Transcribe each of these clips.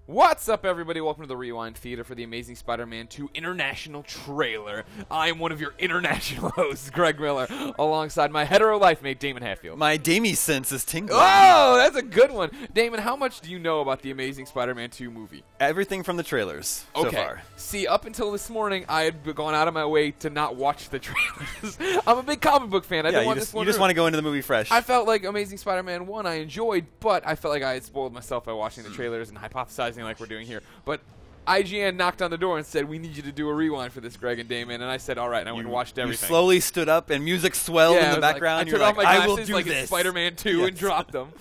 What's up, everybody? Welcome to the Rewind Theater for the Amazing Spider-Man 2 International Trailer. I am one of your international hosts, Greg Miller, alongside my hetero life mate, Damon Hatfield. My Damie sense is tingling. Oh, that's a good one. Damon, how much do you know about the Amazing Spider-Man 2 movie? Everything from the trailers so far. See, up until this morning, I had gone out of my way to not watch the trailers. I'm a big comic book fan. I didn't want this one. You just want to go into the movie fresh. I felt like Amazing Spider-Man 1 I enjoyed, but I felt like I had spoiled myself by watching the trailers and hypothesizing like we're doing here. But IGN knocked on the door and said, "We need you to do a rewind for this, Greg and Damon." And I said, "All right." And I went and watched everything. You slowly stood up and music swelled in the background. I took off my glasses, I will do like this. It's Spider-Man 2 and dropped them.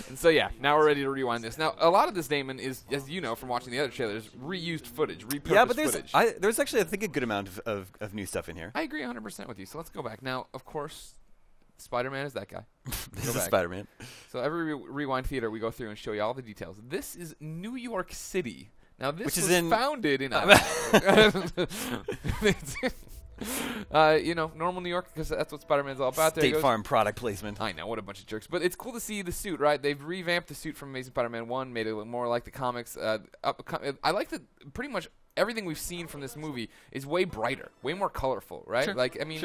And so, yeah, now we're ready to rewind this. Now, a lot of this, Damon, is, as you know from watching the other trailers, reused footage, repurposed footage. There's actually, I think, a good amount of new stuff in here. I agree 100% with you. So let's go back. Now, of course, Spider-Man is that guy. This is Spider-Man. So every Rewind Theater, we go through and show you all the details. This is New York City. Now, this was founded in, normal New York, because that's what Spider-Man's all about. State Farm product placement. I know, what a bunch of jerks. But it's cool to see the suit, right? They've revamped the suit from Amazing Spider-Man 1, made it look more like the comics. I like that pretty much everything we've seen from this movie is way brighter, way more colorful, right? Sure. Like, I mean,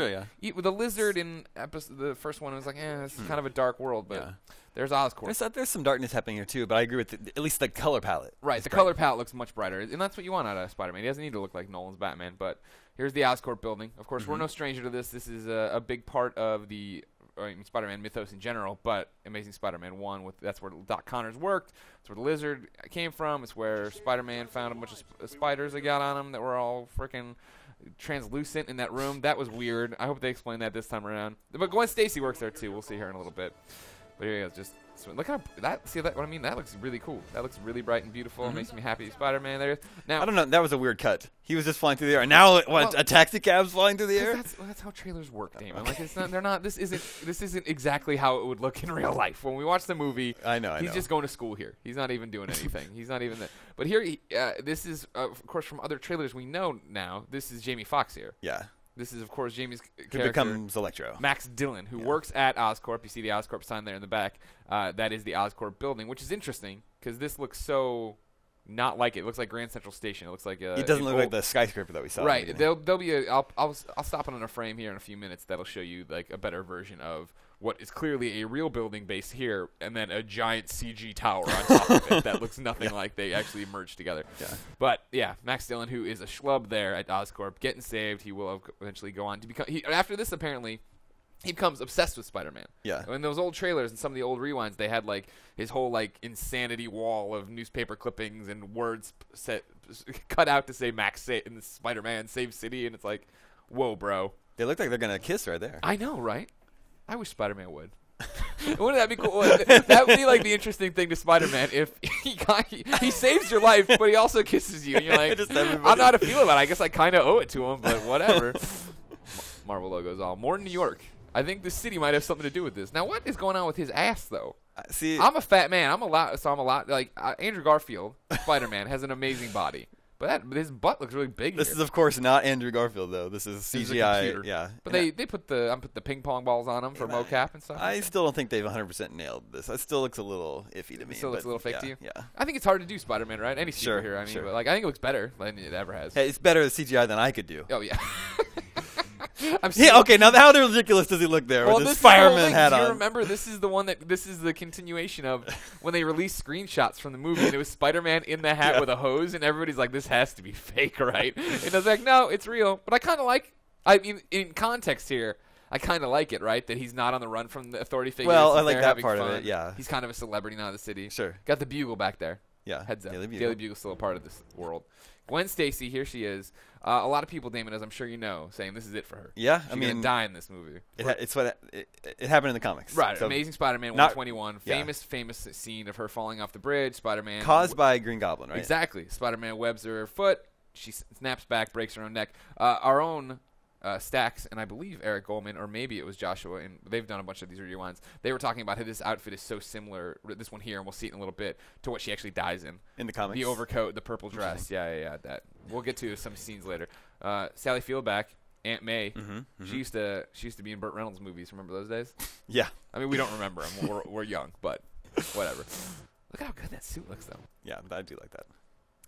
with the lizard in the first one, it was like, this is kind of a dark world, but there's Oscorp. There's some darkness happening here too, but I agree with at least the color palette. Right, the color palette looks much brighter, and that's what you want out of Spider-Man. He doesn't need to look like Nolan's Batman, but here's the Oscorp building. Of course, we're no stranger to this. This is a big part of the Spider-Man mythos in general, but Amazing Spider-Man 1, that's where Doc Connors worked. That's where the lizard came from. It's where Spider-Man found a bunch of spiders that got on him that were all freaking translucent in that room. That was weird. I hope they explain that this time around. But Gwen Stacy works there too. We'll see her in a little bit. But here you go. Just look how what I mean? That looks really cool. That looks really bright and beautiful. It makes me happy. Spider-Man there. Now, I don't know. That was a weird cut. He was just flying through the air. And now a taxi cab's flying through the air? That's how trailers work, Damon. Like they're not. This isn't exactly how it would look in real life. When we watch the movie, he's just going to school here. He's not even doing anything. He's not even. But here, this is of course from other trailers we know now. This is Jamie Foxx here. Yeah. This is, of course, Jamie's character. Who becomes Electro. Max Dillon, who works at Oscorp. You see the Oscorp sign there in the back. That is the Oscorp building, which is interesting because this looks so not like it. It looks like Grand Central Station. It looks like it doesn't look like the skyscraper that we saw. Right. There'll be I'll stop it on a frame here in a few minutes that'll show you like a better version of what is clearly a real building base here, and then a giant CG tower on top of it that looks nothing like they actually merged together. Yeah. But yeah, Max Dillon, who is a schlub there at Oscorp, getting saved. He will eventually go on to become. After this, apparently, he becomes obsessed with Spider-Man. Yeah. In those old trailers and some of the old rewinds, they had like his whole like insanity wall of newspaper clippings and words cut out to say Max and Spider-Man save city, and it's like, whoa, bro. They look like they're gonna kiss right there. I know, right? I wish Spider-Man would. Wouldn't that be cool? That would be like the interesting thing to Spider-Man if he saves your life, but he also kisses you. And you're like, I don't know how to feel about it. I guess I kind of owe it to him, but whatever. Marvel logo's all. More New York. I think the city might have something to do with this. Now, what is going on with his ass, though? See, I'm a fat man. I'm a lot like Andrew Garfield, Spider-Man, has an amazing body. But his butt looks really big. This is, of course, not Andrew Garfield, though. This is CGI. Yeah. But they put the ping pong balls on him for mocap and stuff. I still don't think they've 100% nailed this. It still looks a little iffy to me. It still looks a little fake to you? Yeah. I think it's hard to do Spider-Man, right? Any superhero, but like I think it looks better than it ever has. Hey, it's better at CGI than I could do. Oh, yeah. Okay, now how ridiculous does he look there with his fireman hat on? Do you remember this is the continuation of when they released screenshots from the movie and it was Spider-Man in the hat with a hose and everybody's like, this has to be fake, right? And I was like, no, it's real. But I kind of in context here, I kind of like it, right? That he's not on the run from the authority figures. Well, I like that part of it, yeah. He's kind of a celebrity now in the city. Sure. Got the Bugle back there. Yeah. Heads up. Daily Bugle's still a part of this world. Gwen Stacy, here she is. A lot of people, Damon, as I'm sure you know, saying this is it for her. Yeah, She's gonna die in this movie. It's what it happened in the comics. Right. So Amazing Spider-Man 121. Famous scene of her falling off the bridge. Spider-Man caused by Green Goblin, right? Exactly. Spider-Man webs her foot. She snaps back, breaks her own neck. Our own Stax and I believe Eric Goldman, or maybe it was Joshua, and they've done a bunch of these rewinds. They were talking about how this outfit is so similar, this one here, and we'll see it in a little bit, to what she actually dies in the comics. The overcoat, the purple dress. Yeah. That we'll get to some scenes later. Sally Fieldback, Aunt May. She used to be in Burt Reynolds movies. Remember those days? Yeah. I mean, we don't remember them. We're young, but whatever. Look how good that suit looks, though. Yeah, I do like that.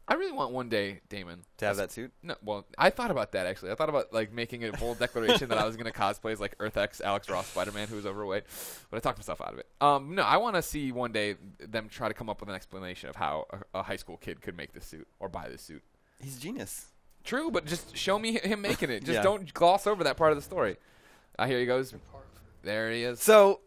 I really want one day, Damon, to have that suit. No, well, I thought about that actually. I thought about like making a bold declaration that I was going to cosplay as like Earth X Alex Ross Spider-Man who was overweight, but I talked myself out of it. No, I want to see one day them try to come up with an explanation of how a high school kid could make this suit or buy this suit. He's a genius. True, but just show me him making it. Just Yeah. don't gloss over that part of the story. Here he goes. There he is. So,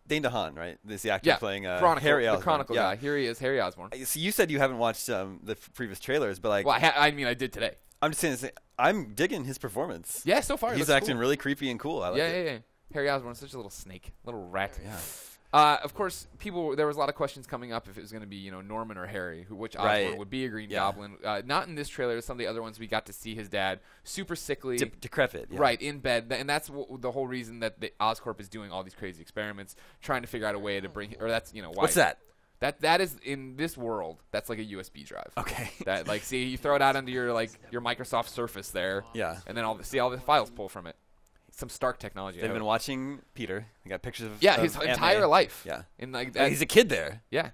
Dane DeHaan, right? This is the actor Yeah, playing the Harry Osborn. Chronicle Yeah. guy. Here he is, Harry Osborn. So you said you haven't watched the previous trailers, but like, Well, I mean, I did today. I'm just saying, I'm digging his performance. Yeah, so far He's looks acting cool. really creepy and cool. I like it. Yeah. Harry Osborn is such a little snake, little rat. Yeah. Of course, there was a lot of questions coming up if it was going to be, Norman or Harry, which Osborn Right. would be a Green Yeah. Goblin. Not in this trailer. Some of the other ones we got to see his dad super sickly, Decrepit. Yeah. right, in bed, and that's the whole reason that the Oscorp is doing all these crazy experiments, trying to figure out a way to bring, or that's why. What's that? That is in this world. That's like a USB drive. Okay. That see you throw it out onto your Microsoft Surface there. Yeah. And then all the files pull from it. Some Stark technology. They've been watching Peter. They got pictures of his of entire Aunt May. life. Yeah. In like And he's a kid there. yeah.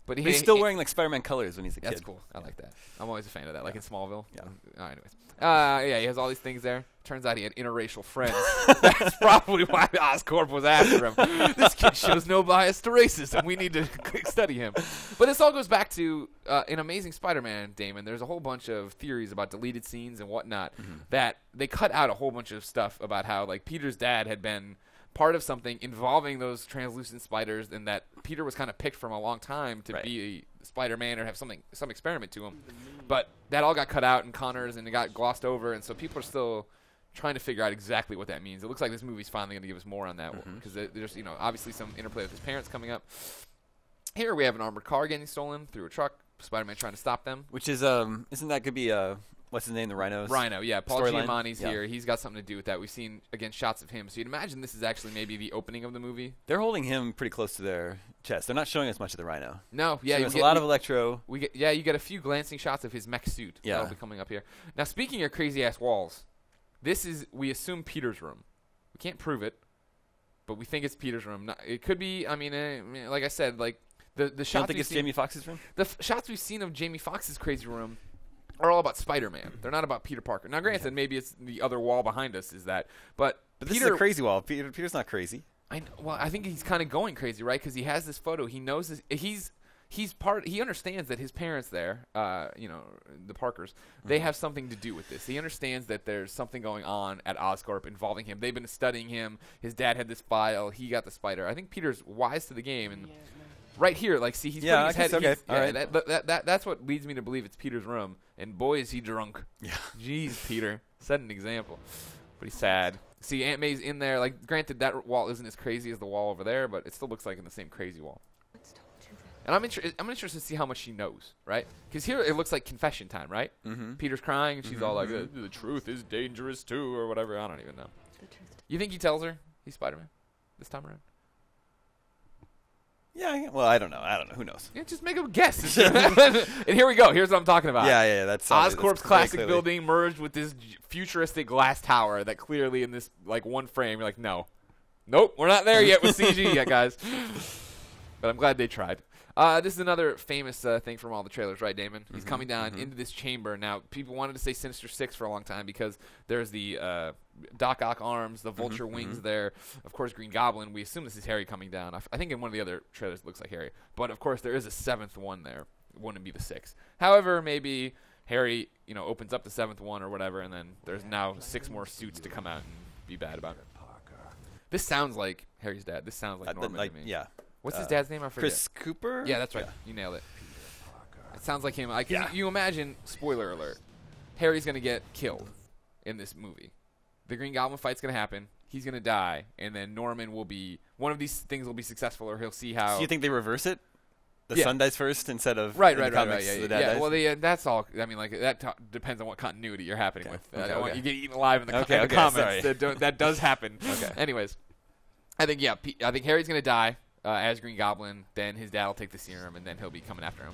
But He's still wearing like Spider-Man colors when he's a kid. That's cool. I like that. I'm always a fan of that. Like in Smallville. Yeah. Anyways. Yeah, he has all these things there. Turns out he had interracial friends. That's probably why Oscorp was after him. This kid shows no bias to racism. We need to study him. But this all goes back to in Amazing Spider-Man, Damon. There's a whole bunch of theories about deleted scenes and whatnot that they cut out a whole bunch of stuff about how like Peter's dad had been part of something involving those translucent spiders, and that Peter was kind of picked from a long time to be a Spider-Man or have some experiment to him. But that all got cut out in Connors, and it got glossed over, and so people are still trying to figure out exactly what that means. It looks like this movie's finally going to give us more on that because there's obviously some interplay with his parents coming up. Here we have an armored car getting stolen through a truck. Spider-Man trying to stop them. Which is isn't that could be what's his name, the Rhino's? Rhino, yeah. Paul storyline? Giamatti's Yeah. here. He's got something to do with that. We've seen, again, shots of him. So you'd imagine this is actually maybe the opening of the movie. They're holding him pretty close to their chest. They're not showing us much of the Rhino. No, yeah. There's a lot of Electro. You get a few glancing shots of his mech suit. Yeah. That'll be coming up here. Now, speaking of crazy-ass walls, this is, we assume, Peter's room. We can't prove it, but we think it's Peter's room. It could be, I mean, like I said, like, the You shots don't think we've it's seen, Jamie Foxx's room? the shots we've seen of Jamie Foxx's crazy room are all about Spider-Man. They're not about Peter Parker. Now, granted, maybe it's the other wall behind us is that, but But this Peter, is a crazy wall. Peter's not crazy. I think he's kind of going crazy, right? Because he has this photo. He knows this, he understands that his parents there, the Parkers, they have something to do with this. He understands that there's something going on at Oscorp involving him. They've been studying him. His dad had this file. He got the spider. I think Peter's wise to the game, and right here, like, see, he's putting his head. okay. He's- All right. That's what leads me to believe it's Peter's room. And boy, is he drunk. Yeah. Jeez, Peter, set an example. But he's sad. See, Aunt May's in there. Like, granted, that wall isn't as crazy as the wall over there, but it still looks like in the same crazy wall. And I'm interested to see how much she knows, right? Because here it looks like confession time, right? Mm-hmm. Peter's crying, and she's all like, "The truth is dangerous too," or whatever. I don't even know. You think he tells her he's Spider-Man this time around? Yeah. Well, I don't know. Who knows? Yeah, just make a guess. And here we go. Here's what I'm talking about. Yeah. That's Oscorp's very classic clearly. building merged with this futuristic glass tower that clearly in this like one frame, you're like, nope, we're not there yet with CG yet, guys. But I'm glad they tried. This is another famous thing from all the trailers, right, Damon? He's coming down into this chamber. Now, people wanted to say Sinister Six for a long time because there's the Doc Ock arms, the Vulture wings there. Of course, Green Goblin. We assume this is Harry coming down. I think in one of the other trailers it looks like Harry. But, of course, there is a seventh one there. It wouldn't be the sixth. However, maybe Harry, opens up the seventh one or whatever, and then there's now 6 more suits to come out and be bad about it. This sounds like Harry's dad. This sounds like Norman to me. Yeah. What's his dad's name? I forget. Chris Cooper? Yeah, that's right. You nailed it. It sounds like him. Like, you imagine, spoiler alert, Harry's going to get killed in this movie. The Green Goblin fight's going to happen. He's going to die. And then Norman will be, one of these things will be successful, or he'll see how. So you think they reverse it? The Yeah. son dies first instead of Right. the comics, the dad dies? Well, that's all. I mean, like, that depends on what continuity you're happening with. I don't want okay. you get eaten alive in the, Okay, in the comments. sorry. That does happen. Okay. Anyways, I think Harry's going to die. As Green Goblin, then his dad will take the serum, and then he'll be coming after him.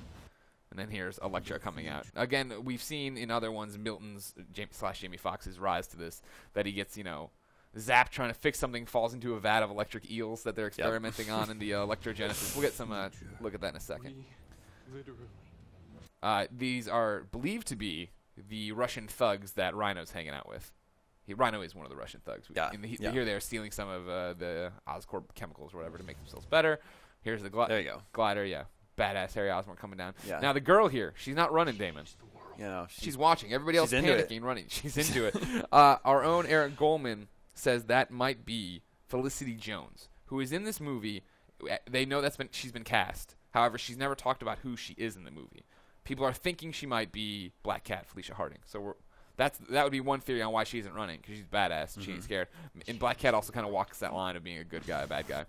And then here's Electro coming out. Again, we've seen in other ones Milton's Jamie Foxx's rise to this, that he gets, zapped trying to fix something, falls into a vat of electric eels that they're experimenting on in the Electrogenesis. We'll get some look at that in a second. We literally These are believed to be the Russian thugs that Rhino's hanging out with. Rhino is one of the Russian thugs. Yeah. Here they are stealing some of the Oscorp chemicals or whatever to make themselves better. Here's the There you go. glider, yeah. Badass Harry Osborn coming down. Yeah. Now the girl here, she's not running, Damon. You know, She's watching. Everybody else into panicking, running. She's into it. Our own Eric Goldman says that might be Felicity Jones, who is in this movie. They know she's been cast. However, she's never talked about who she is in the movie. People are thinking she might be Black Cat, Felicia Harding. So that would be one theory on why she isn't running, because she's badass. She ain't scared. And Black Cat also kind of walks that line of being a good guy, a bad guy.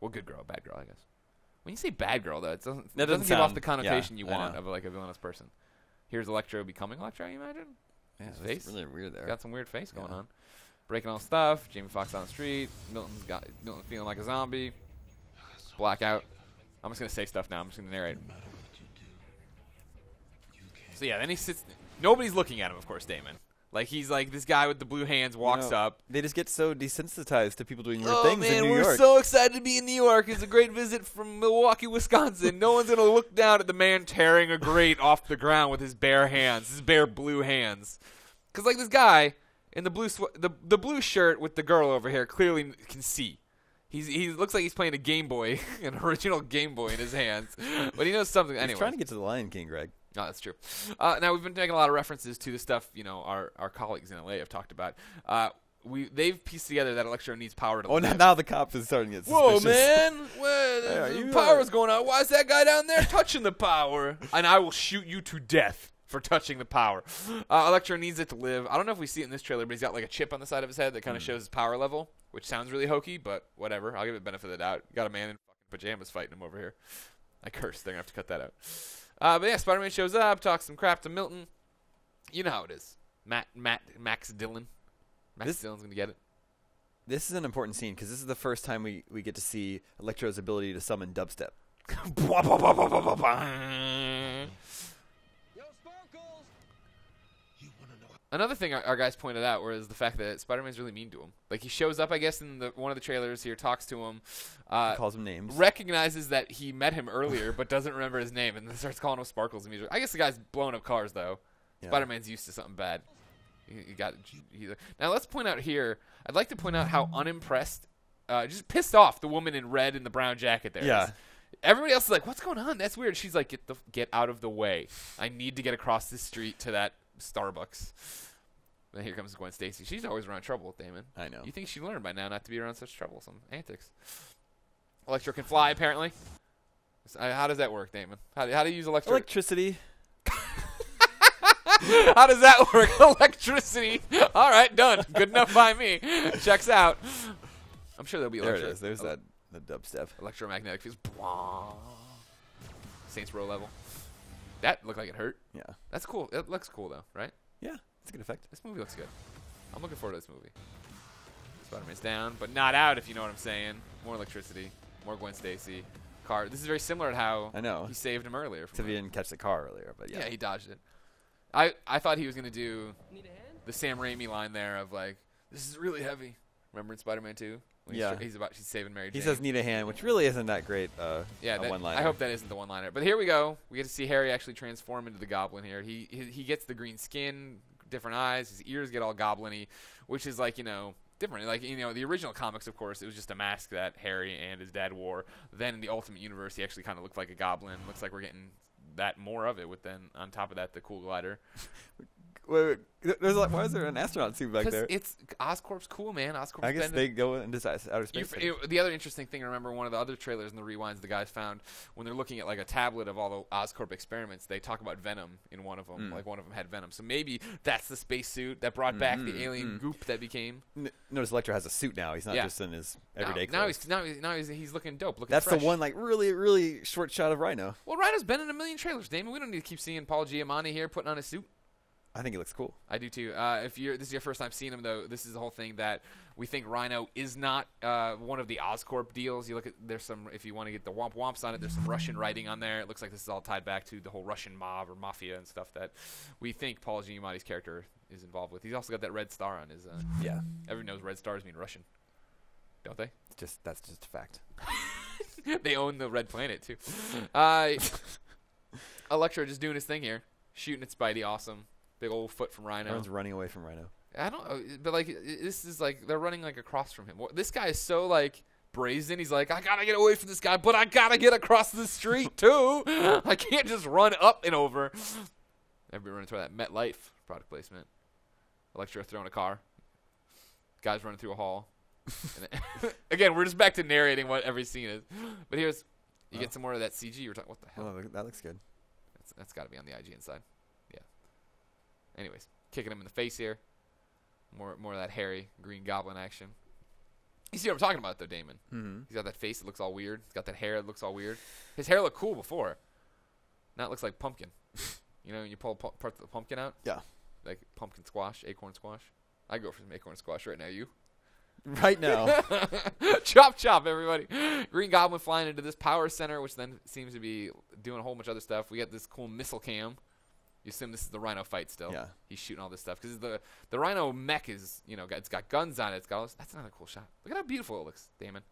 Well, good girl, bad girl, I guess. When you say bad girl, though, it doesn't give off the connotation you want of like a villainous person. Here's Electro becoming Electro, you imagine? Yeah, His that's face. really weird there. Got some weird face going on. Breaking all stuff. Jamie Foxx on the street. Milton feeling like a zombie. Blackout. I'm just going to say stuff now. I'm just going to narrate. So, yeah, then he sits. Nobody's looking at him, of course, Damon. Like, he's like this guy with the blue hands walks up. They just get so desensitized to people doing weird things in New York. We're so excited to be in New York. It's a great visit from Milwaukee, Wisconsin. No one's going to look down at the man tearing a grate off the ground with his bare hands, his bare blue hands. Because, like, this guy in the blue shirt with the girl over here clearly can see. He looks like he's playing a Game Boy, an original Game Boy in his hands. But he knows something. Anyway. He's trying to get to the Lion King, Greg. No, that's true. Now, we've been making a lot of references to the stuff, our colleagues in LA have talked about. They've pieced together that Electro needs power to live. Now the cops is starting to get suspicious. Whoa, man. The power's going out. Why is that guy down there touching the power? And I will shoot you to death for touching the power. Electro needs it to live. I don't know if we see it in this trailer, but he's got like a chip on the side of his head that kind of shows his power level, which sounds really hokey, but whatever. I'll give it benefit of the doubt. Got a man in fucking pajamas fighting him over here. I cursed. They're going to have to cut that out. But yeah, Spider-Man shows up, talks some crap to Milton. You know how it is. Max Dillon. Dillon's going to get it. This is an important scene because this is the first time we get to see Electro's ability to summon dubstep. Another thing our guys pointed out was the fact that Spider-Man's really mean to him. Like, he shows up, I guess, in one of the trailers here, talks to him. Calls him names. Recognizes that he met him earlier, but doesn't remember his name, and then starts calling him Sparkles immediately. I guess the guy's blowing up cars, though. Yeah. Spider-Man's used to something bad. Now, let's point out here, I'd like to point out how unimpressed, just pissed off the woman in red and the brown jacket there is. Everybody else is like, what's going on? That's weird. She's like, get out of the way. I need to get across the street to that Starbucks. Then here comes Gwen Stacy. She's always around trouble with Damon. I know. You think she learned by now not to be around such troublesome antics. Electro can fly, apparently. How does that work, Damon? How do you use electricity? How does that work? Electricity. All right, done. Good enough by me. Checks out. I'm sure there'll be There it is. There's the dubstep. Electromagnetic fields. Saints Row level. That looked like it hurt. Yeah. That's cool. It looks cool, though, right? Yeah. It's a good effect. This movie looks good. I'm looking forward to this movie. Spider-Man's down, but not out, if you know what I'm saying. More electricity. More Gwen Stacy. Car. This is very similar to how he saved him earlier. Except he didn't catch the car earlier, but yeah. Yeah, he dodged it. I thought he was going to do the Sam Raimi line there of like, this is really heavy. Remember in Spider-Man 2? She's saving Mary Jane. He says need a hand, which really isn't that great one-liner. I hope that isn't the one-liner. But here we go. We get to see Harry actually transform into the Goblin here. He gets the green skin, different eyes. His ears get all goblin-y, which is like, different. Like, the original comics, of course, it was just a mask that Harry and his dad wore. Then in the Ultimate Universe, he actually kind of looked like a goblin. Looks like we're getting that more of it with then on top of that the cool glider. Wait. Why is there an astronaut suit back there? It's Oscorp's cool, man. Oscorp's I guess they go into outer space. The other interesting thing, I remember one of the other trailers in the rewinds the guys found when they're looking at like a tablet of all the Oscorp experiments, they talk about Venom in one of them. Like one of them had Venom. So maybe that's the spacesuit that brought back the alien goop that became. Notice Electro has a suit now. He's not just in his everyday clothes. Now he's looking dope. Looking that's fresh. The one like really, really short shot of Rhino. Well, Rhino's been in a million trailers, Damon. We don't need to keep seeing Paul Giamatti here putting on a suit. I think he looks cool. I do too. If this is your first time seeing him, though, this is the whole thing that we think Rhino is not one of the Oscorp deals. You look at if you want to get the womp womps on it, there's some Russian writing on there. It looks like this is all tied back to the whole Russian mob or mafia and stuff that we think Paul Giamatti's character is involved with. He's also got that red star on his. Everyone knows red stars mean Russian, don't they? That's just a fact. They own the Red Planet too. Electro just doing his thing here, shooting at Spidey. Awesome, big old foot from Rhino. Everyone's running away from Rhino. I don't know, but like this is like they're running like across from him. This guy is so like brazen. He's like, I gotta get away from this guy, but I gotta get across the street too. I can't just run up and over. Everybody running through that MetLife product placement. Electro throwing a car. Guys running through a hall. And then, again, we're just back to narrating what every scene is. But here's, you get some more of that CG. You were talking, what the hell? Oh, that looks good. That's got to be on the IGN side. Yeah. Anyways, kicking him in the face here. More of that hairy Green Goblin action. You see what I'm talking about, though, Daemon? Mm-hmm. He's got that face that looks all weird. He's got that hair that looks all weird. His hair looked cool before. Now it looks like pumpkin. You know, when you pull part of the pumpkin out? Yeah. Like pumpkin squash, acorn squash. I go for some acorn squash right now. You? Right now. Chop, chop, everybody. Green Goblin flying into this power center, which then seems to be doing a whole bunch of other stuff. We got this cool missile cam. You assume this is the Rhino fight still. Yeah. He's shooting all this stuff. Because the Rhino mech is, you know, it's got guns on it. It's got all this. That's another cool shot. Look at how beautiful it looks, Damon.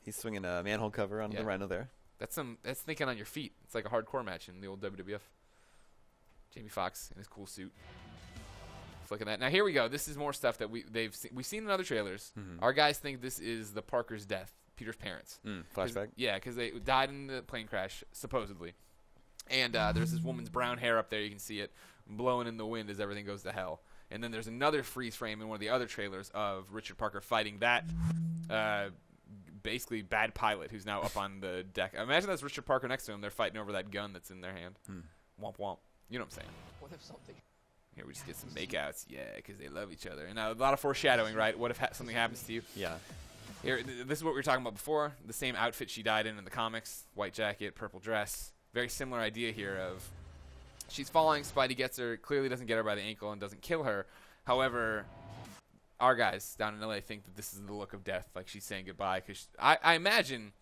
He's swinging a manhole cover on the Rhino there. That's thinking on your feet. It's like a hardcore match in the old WWF. Jamie Foxx in his cool suit. Flicking that. Now here we go. This is more stuff that we've seen in other trailers. Mm-hmm. Our guys think this is the Parker's death, Peter's parents. Flashback. Yeah, because they died in the plane crash supposedly, and there's this woman's brown hair up there. You can see it blowing in the wind as everything goes to hell. And then there's another freeze frame in one of the other trailers of Richard Parker fighting that basically bad pilot who's now up on the deck. Imagine that's Richard Parker next to him. They're fighting over that gun that's in their hand. Womp womp. You know what I'm saying? What if something? Here we just get some makeouts, yeah, because they love each other. And now a lot of foreshadowing, right? What if something happens to you? Yeah. Here, this is what we were talking about before. The same outfit she died in the comics: white jacket, purple dress. Very similar idea here of she's falling. Spidey gets her. Clearly doesn't get her by the ankle and doesn't kill her. However, our guys down in LA think that this is the look of death, like she's saying goodbye. Because I imagine,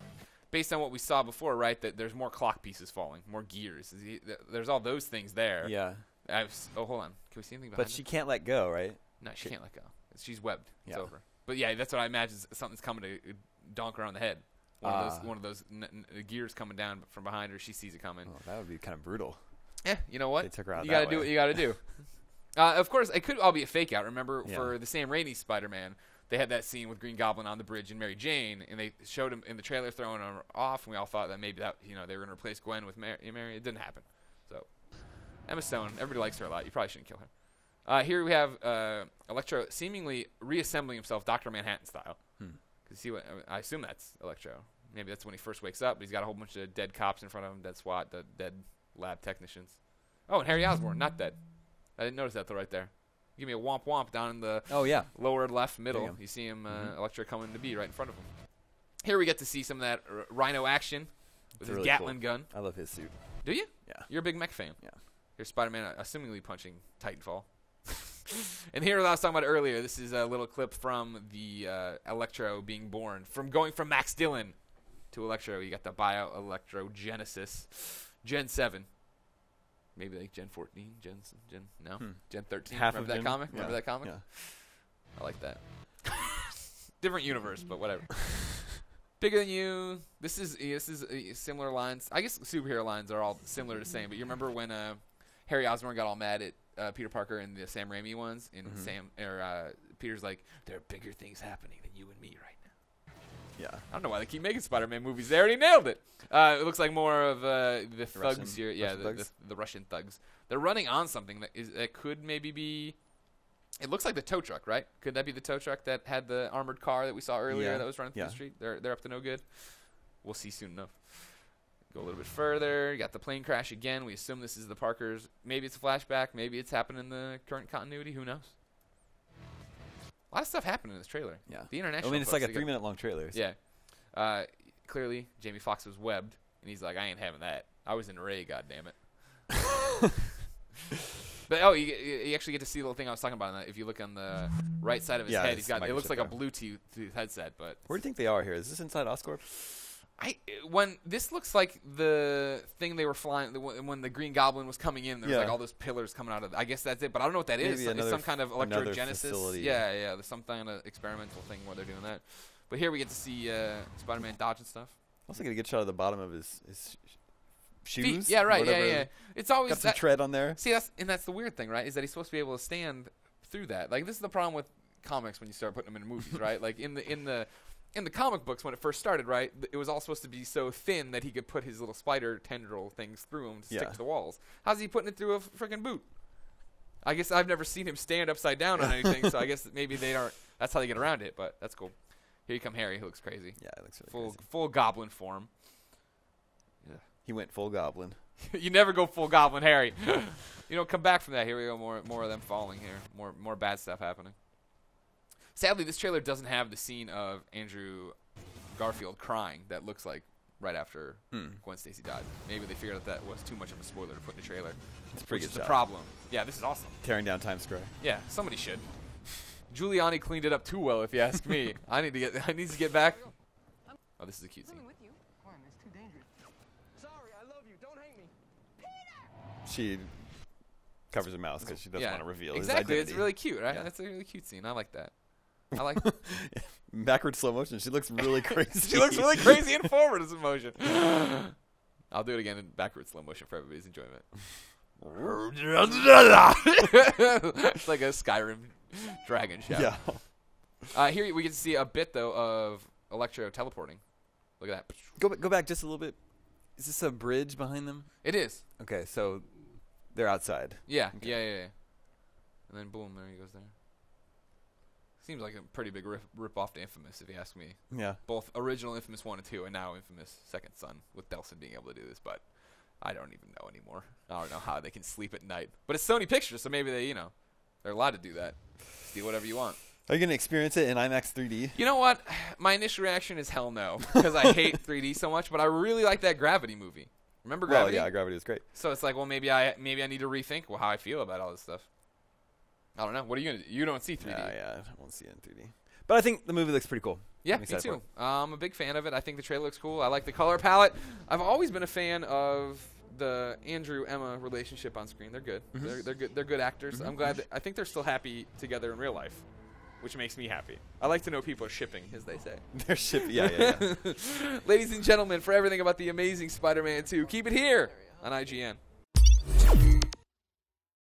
based on what we saw before, right, that there's more clock pieces falling, more gears. There's all those things there. Yeah. Oh, hold on. Can we see anything behind But she can't let go, right? No, she can't let go. She's webbed. It's Yeah. over. But yeah, that's what I imagine. Something's coming to donk her on the head. One of those gears coming down from behind her. She sees it coming. Oh, that would be kind of brutal. Yeah, you know what? They took her out You that gotta do way. what you gotta do. Of course, it could all be a fake out. Remember, Yeah. for the Sam Raimi Spider-Man, they had that scene with Green Goblin on the bridge and Mary Jane, and they showed him in the trailer throwing her off, and we all thought that maybe that they were gonna replace Gwen with Mary. It didn't happen. So Emma Stone, everybody likes her a lot. You probably shouldn't kill her. Here we have Electro seemingly reassembling himself, Dr. Manhattan style. Cause see what I assume that's Electro. Maybe that's when he first wakes up. But he's got a whole bunch of dead cops in front of him, dead SWAT, dead lab technicians. Oh, and Harry Osborn, not dead. I didn't notice that though right there. Give me a womp womp down in the lower left middle. You see him, Electro coming to be right in front of him. Here we get to see some of that Rhino action with his really Gatling cool. gun. I love his suit. Do you? Yeah. You're a big mech fan. Yeah. Here's Spider-Man assumingly punching Titanfall. And here, what I was talking about earlier, this is a little clip from the Electro being born. From going from Max Dillon to Electro, you got the Bio-Electro Genesis. Gen 7. Maybe like Gen 14, Gen no? Gen 13. Half Remember of that Gen? comic? Remember that comic? Yeah. I like that. Different universe, but whatever. Bigger than you. This is similar lines. I guess superhero lines are all similar to the same. But you remember when Harry Osborn got all mad at Peter Parker in the Sam Raimi ones, and Peter's like, there are bigger things happening than you and me right now. Yeah. I don't know why they keep making Spider-Man movies. They already nailed it. It looks like more of the thugs Russian- here. Yeah, the Russian thugs. They're running on something that could maybe be. It looks like the tow truck, right? Could that be the tow truck that had the armored car that we saw earlier that was running through the street? They're up to no good. We'll see soon enough. Go a little bit further. You got the plane crash again. We assume this is the Parkers. Maybe it's a flashback. Maybe it's happened in the current continuity. Who knows? A lot of stuff happened in this trailer. Yeah. The international. I mean, it's folks, like a 3-minute long trailer. So. Yeah. Clearly, Jamie Foxx was webbed, and he's like, I ain't having that. I was in Ray, goddammit. But you actually get to see the little thing I was talking about. If you look on the right side of his head, he's got. It looks like a Bluetooth headset. But where do you think they are here? Is this inside Oscorp? When this looks like the thing they were flying when the Green Goblin was coming in, there was like all those pillars coming out of. I guess that's it, but I don't know what that is. It's some kind of electrogenesis. Facility. Yeah. There's some kind of experimental thing where they're doing that. But here we get to see Spider-Man dodging stuff. Also get a good shot of the bottom of his shoes. Feet. Yeah, right. Yeah. It's always got some tread on there. See, that's the weird thing, right? Is that he's supposed to be able to stand through that. Like, this is the problem with comics when you start putting them in movies, right? Like in the comic books when it first started, right? It was all supposed to be so thin that he could put his little spider tendril things through him to stick to the walls. How's he putting it through a freaking boot? I guess I've never seen him stand upside down on anything, so I guess maybe they aren't. That's how they get around it, but that's cool. Here you come, Harry. He looks crazy. Yeah, it looks really crazy. Full goblin form. Yeah. He went full goblin. You never go full goblin, Harry. You don't come back from that. Here we go. More of them falling here. More bad stuff happening. Sadly, this trailer doesn't have the scene of Andrew Garfield crying that looks like right after Gwen Stacy died. Maybe they figured out that was too much of a spoiler to put in the trailer. It's a pretty good shot. Problem. Yeah, this is awesome. Tearing down Times Square. Yeah, somebody should. Giuliani cleaned it up too well, if you ask me. I need to get back. Oh, this is a cute scene. It's too dangerous. Sorry, I love you. Don't hate me. She covers her mouth because she doesn't want to reveal his exactly. identity. It's really cute, right? Yeah. That's a really cute scene. I like that. I like backward slow motion. She looks really crazy. She looks really crazy and forward in motion. I'll do it again in backward slow motion for everybody's enjoyment. It's like a Skyrim dragon shout. Yeah. Here we get to see a bit though of Electro teleporting. Look at that. Go back just a little bit. Is this a bridge behind them? It is. Okay, so they're outside. Yeah. Okay. Yeah. And then boom, there he goes there. Seems like a pretty big rip off to Infamous, if you ask me. Yeah. Both original Infamous 1 and 2, and now Infamous Second Son, with Delson being able to do this, but I don't even know anymore. I don't know how they can sleep at night. But it's Sony Pictures, so maybe they're allowed to do that. Steal whatever you want. Are you going to experience it in IMAX 3D? You know what? My initial reaction is hell no, because I hate 3D so much, but I really like that Gravity movie. Remember Gravity? Well, yeah, Gravity was great. So it's like, well, maybe I need to rethink how I feel about all this stuff. I don't know. What are you going to do? You don't see 3D. Yeah, I won't see it in 3D. But I think the movie looks pretty cool. Yeah, me too. I'm a big fan of it. I think the trailer looks cool. I like the color palette. I've always been a fan of the Andrew-Emma relationship on screen. They're good. Mm-hmm. They're good. They're good actors. Mm-hmm. I'm glad. I think they're still happy together in real life, which makes me happy. I like to know people are shipping, as they say. They're shipping. Yeah. Ladies and gentlemen, for everything about the amazing Spider-Man 2, keep it here on IGN.